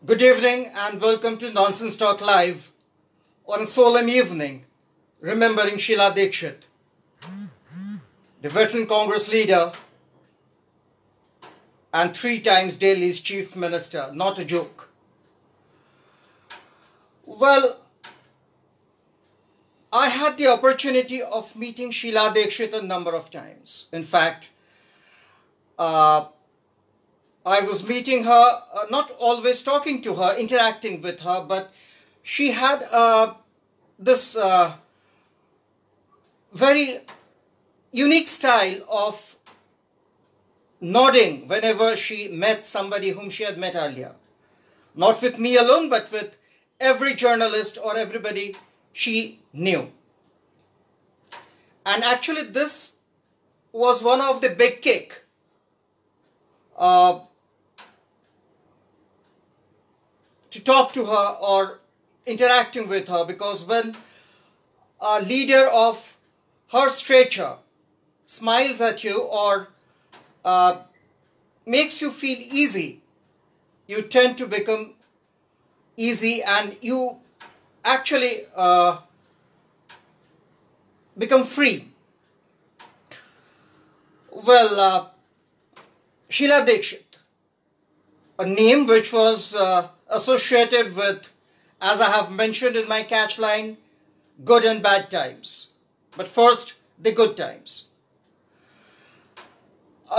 Good evening and welcome to Nonsense Talk Live on a solemn evening remembering Sheila Dixit, the veteran Congress leader and 3 times Delhi's Chief Minister. Not a joke. Well, I had the opportunity of meeting Sheila Dixit a number of times. In fact, I was meeting her, not always talking to her, interacting with her, but she had this very unique style of nodding whenever she met somebody whom she had met earlier. Not with me alone, but with every journalist or everybody she knew. And actually this was one of the big kick to talk to her or interacting with her, because when a leader of her stature smiles at you or makes you feel easy, you tend to become easy and you actually become free. Well, Sheila Dixit, a name which was associated with, as I have mentioned in my catchline, good and bad times. But first, the good times.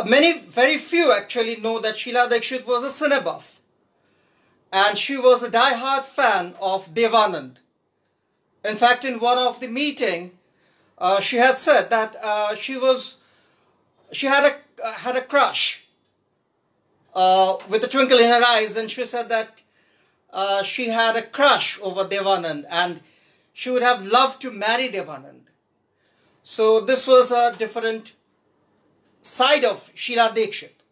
Very few actually know that Sheila Dixit was a cinebuff. And she was a die-hard fan of Devanand. In fact, in one of the meeting, she had said that she had a crush with a twinkle in her eyes, and she said that she had a crush over Devanand and she would have loved to marry Devanand. So this was a different side of Sheila Dixit.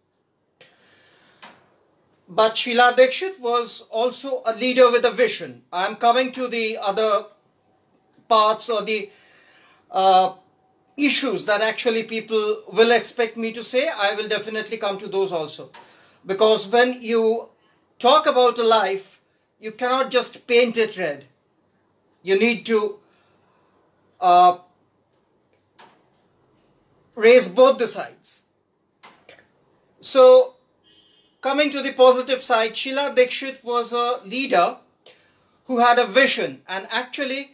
But Sheila Dixit was also a leader with a vision. I am coming to the other parts or the issues that actually people will expect me to say. I will definitely come to those also. Because when you talk about a life, you cannot just paint it red. You need to raise both the sides. So, coming to the positive side, Sheila Dixit was a leader who had a vision and actually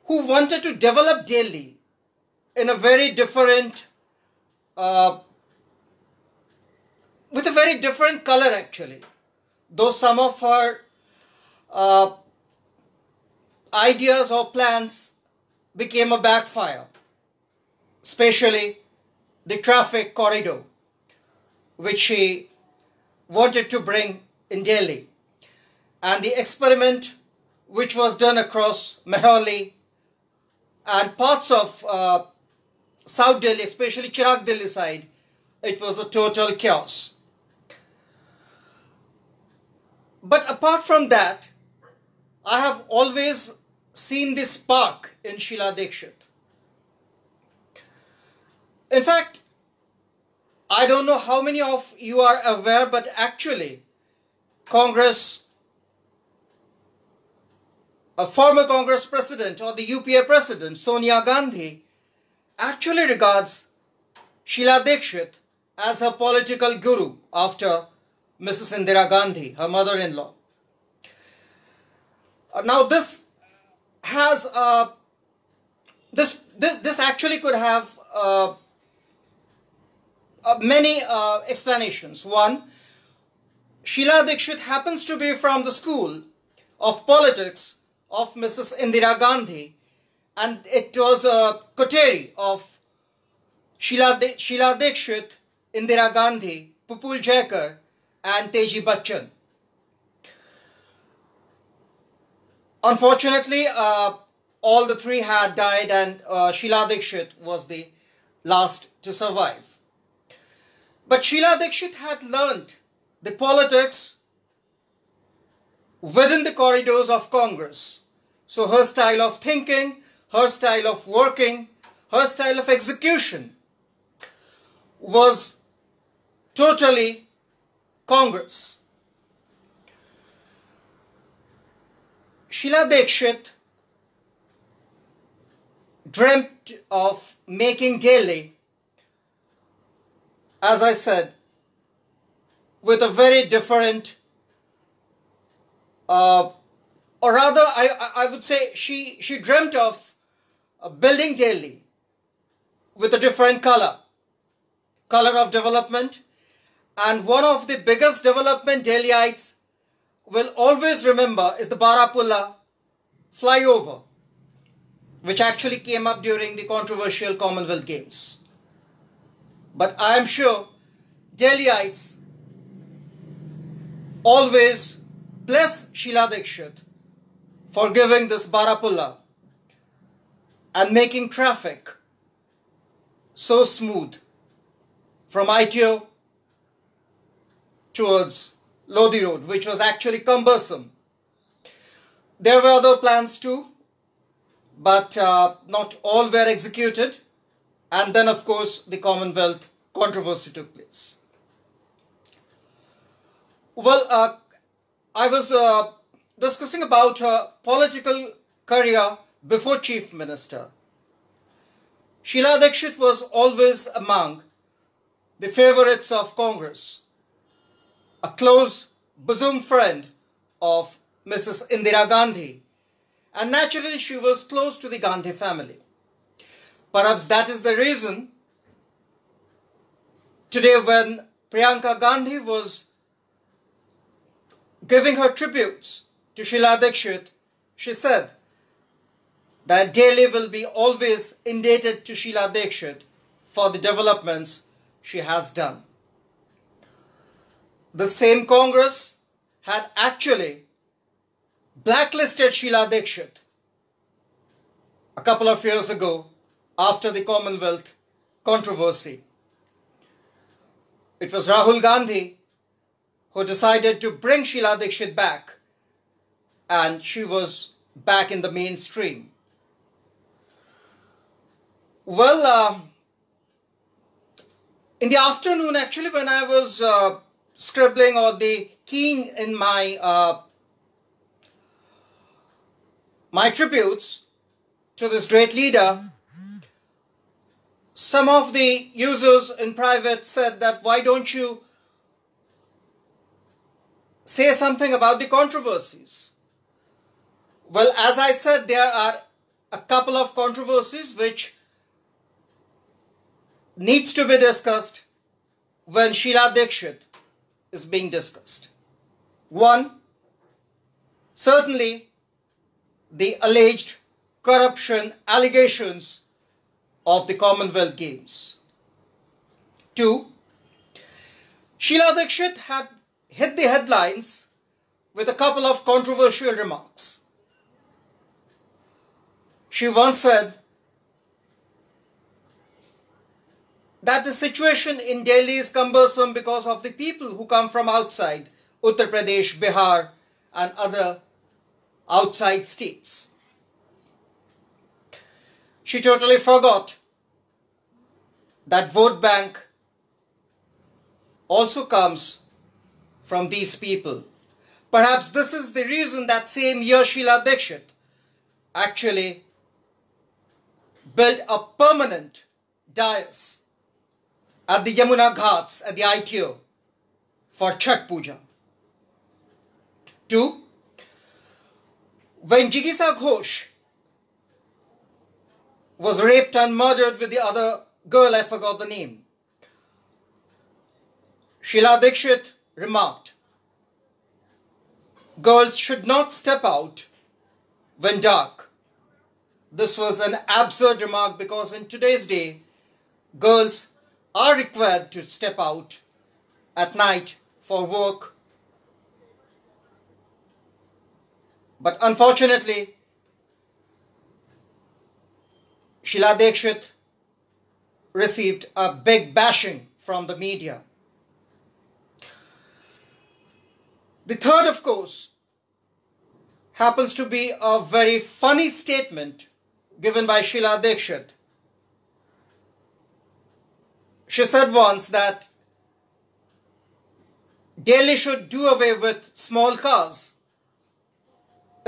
who wanted to develop Delhi in a very different, with a very different color actually. Though some of her ideas or plans became a backfire, especially the traffic corridor which she wanted to bring in Delhi, and the experiment which was done across Mehrauli and parts of South Delhi, especially Chirag Delhi side. It was a total chaos. But apart from that, I have always seen this spark in Sheila Dixit. In fact, I don't know how many of you are aware, but actually, a former Congress president or the UPA president, Sonia Gandhi, actually regards Sheila Dixit as her political guru after Mrs. Indira Gandhi, her mother-in-law. Now this has this actually could have many explanations. One, Sheila Dixit happens to be from the school of politics of Mrs. Indira Gandhi, and it was a coterie of Sheila Dixit, Indira Gandhi, Pupul Jaikar and Teji Bachchan. Unfortunately, all the 3 had died and Sheila Dixit was the last to survive. But Sheila Dixit had learned the politics within the corridors of Congress. So her style of thinking, her style of working, her style of execution was totally Congress. Sheila Dixit dreamt of making Delhi, as I said, with a very different, or rather I would say she dreamt of building Delhi with a different color of development. And one of the biggest development Delhiites will always remember is the Barapulla flyover, which actually came up during the controversial Commonwealth Games. But I am sure Delhiites always bless Sheila Dixit for giving this Barapulla and making traffic so smooth from ITO towards Lodi Road, which was actually cumbersome. There were other plans too, but not all were executed. And then, of course, the Commonwealth controversy took place. Well, I was discussing about her political career before Chief Minister. Sheila Dixit was always among the favorites of Congress, a close bosom friend of Mrs. Indira Gandhi, and naturally she was close to the Gandhi family. Perhaps that is the reason today when Priyanka Gandhi was giving her tributes to Sheila Dixit, she said that Delhi will be always indebted to Sheila Dixit for the developments she has done. The same Congress had actually blacklisted Sheila Dixit a couple of years ago after the Commonwealth controversy. It was Rahul Gandhi who decided to bring Sheila Dixit back, and she was back in the mainstream. Well, in the afternoon, actually, when I was scribbling or the keying in my my tributes to this great leader, some of the users in private said that why don't you say something about the controversies? Well, as I said, there are a couple of controversies which needs to be discussed when Sheila Dixit is being discussed. One, certainly the alleged corruption allegations of the Commonwealth Games. Two, Sheila Dixit had hit the headlines with a couple of controversial remarks. She once said that the situation in Delhi is cumbersome because of the people who come from outside Uttar Pradesh, Bihar and other outside states. She totally forgot that vote bank also comes from these people. Perhaps this is the reason that same year Sheila Dixit actually built a permanent dais at the Yamuna Ghats at the ITO for Chhath Puja. Two, when Jigisa Ghosh was raped and murdered with the other girl, I forgot the name, Sheila Dixit remarked, girls should not step out when dark. This was an absurd remark because in today's day, girls are required to step out at night for work. But unfortunately, Sheila Dixit received a big bashing from the media. The third, of course, happens to be a very funny statement given by Sheila Dixit. She said once that Delhi should do away with small cars.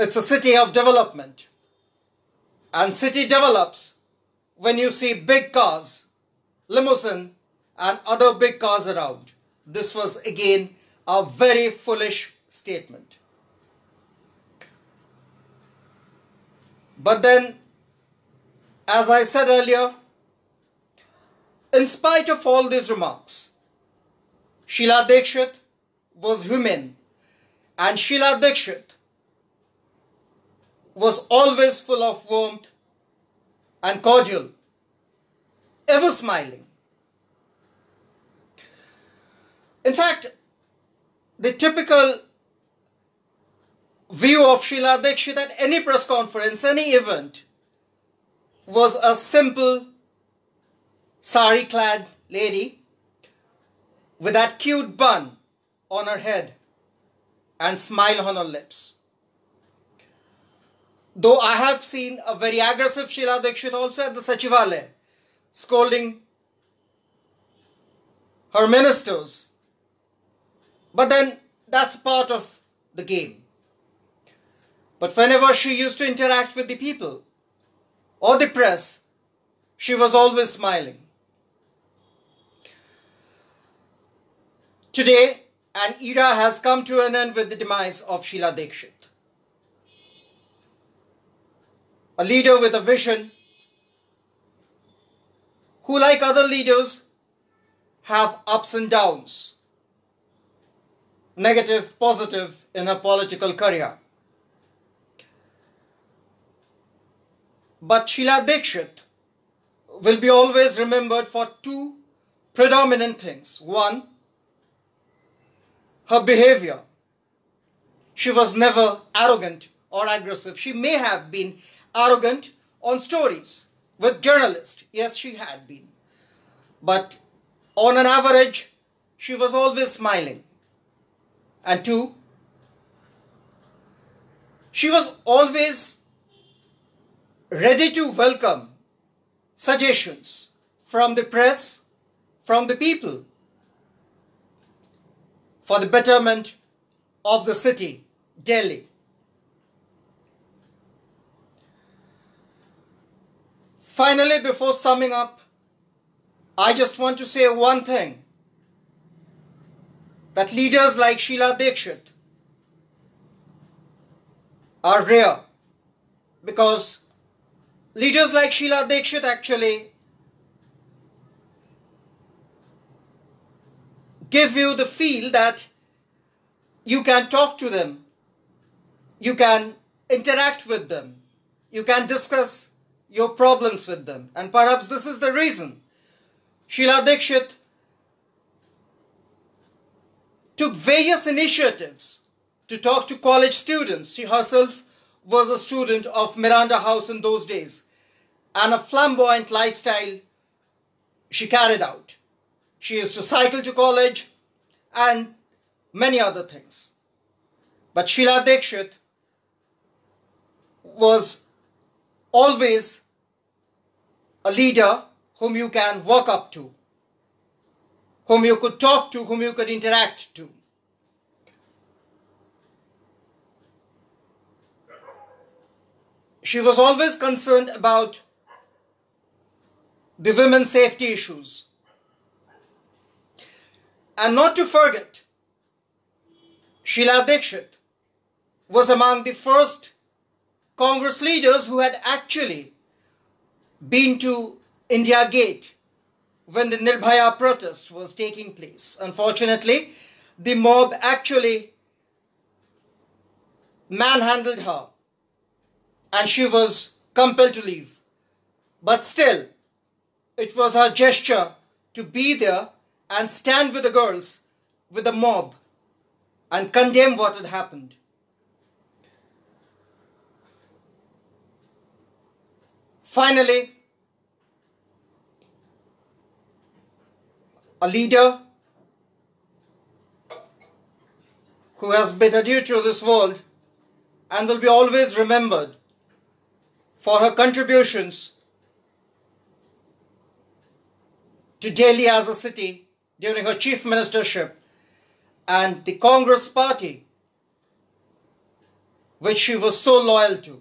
It's a city of development. And city develops when you see big cars, limousine and other big cars around. This was again a very foolish statement. But then, as I said earlier, in spite of all these remarks, Sheila Dixit was human, and Sheila Dixit was always full of warmth and cordial, ever smiling. In fact, the typical view of Sheila Dixit at any press conference, any event, was a simple sari-clad lady with that cute bun on her head and smile on her lips. Though I have seen a very aggressive Sheila Dixit also at the Sachivalaya, scolding her ministers. But then that's part of the game. But whenever she used to interact with the people or the press, she was always smiling. Today, an era has come to an end with the demise of Sheila Dixit. A leader with a vision, who like other leaders have ups and downs, negative, positive in her political career. But Sheila Dixit will be always remembered for two predominant things. One, her behavior. She was never arrogant or aggressive. She may have been arrogant on stories with journalists. Yes, she had been. But on an average, she was always smiling. And two, she was always ready to welcome suggestions from the press, from the people, for the betterment of the city, Delhi. Finally, before summing up, I just want to say one thing, that leaders like Sheila Dixit are rare, because leaders like Sheila Dixit actually give you the feel that you can talk to them, you can interact with them, you can discuss your problems with them. And perhaps this is the reason Sheila Dixit took various initiatives to talk to college students. She herself was a student of Miranda House in those days, and a flamboyant lifestyle she carried out. She used to cycle to college and many other things. But Sheila Dixit was always a leader whom you can walk up to, whom you could talk to, whom you could interact to. She was always concerned about the women's safety issues. And not to forget, Sheila Dixit was among the first Congress leaders who had actually been to India Gate when the Nirbhaya protest was taking place. Unfortunately, the mob actually manhandled her and she was compelled to leave. But still, it was her gesture to be there and stand with the girls, with the mob, and condemn what had happened. Finally, a leader who has bid adieu to this world and will be always remembered for her contributions to Delhi as a city during her chief ministership and the Congress party which she was so loyal to.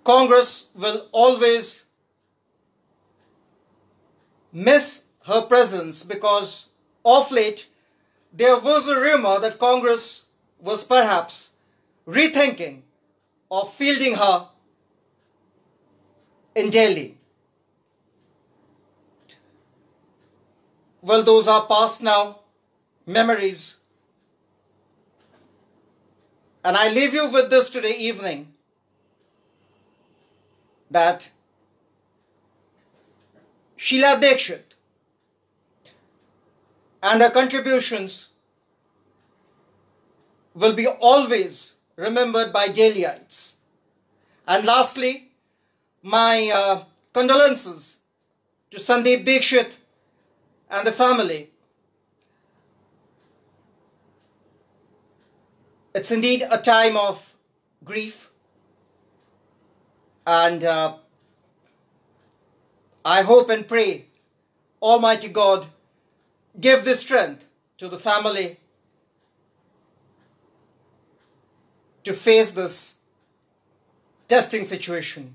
Congress will always miss her presence because of late there was a rumor that Congress was perhaps rethinking of fielding her in Delhi. Well, those are past now, memories. And I leave you with this today evening, that Sheila Dixit and her contributions will be always remembered by Delhiites. And lastly, my condolences to Sandeep Dixit and the family. It's indeed a time of grief, and I hope and pray Almighty God give the strength to the family to face this testing situation.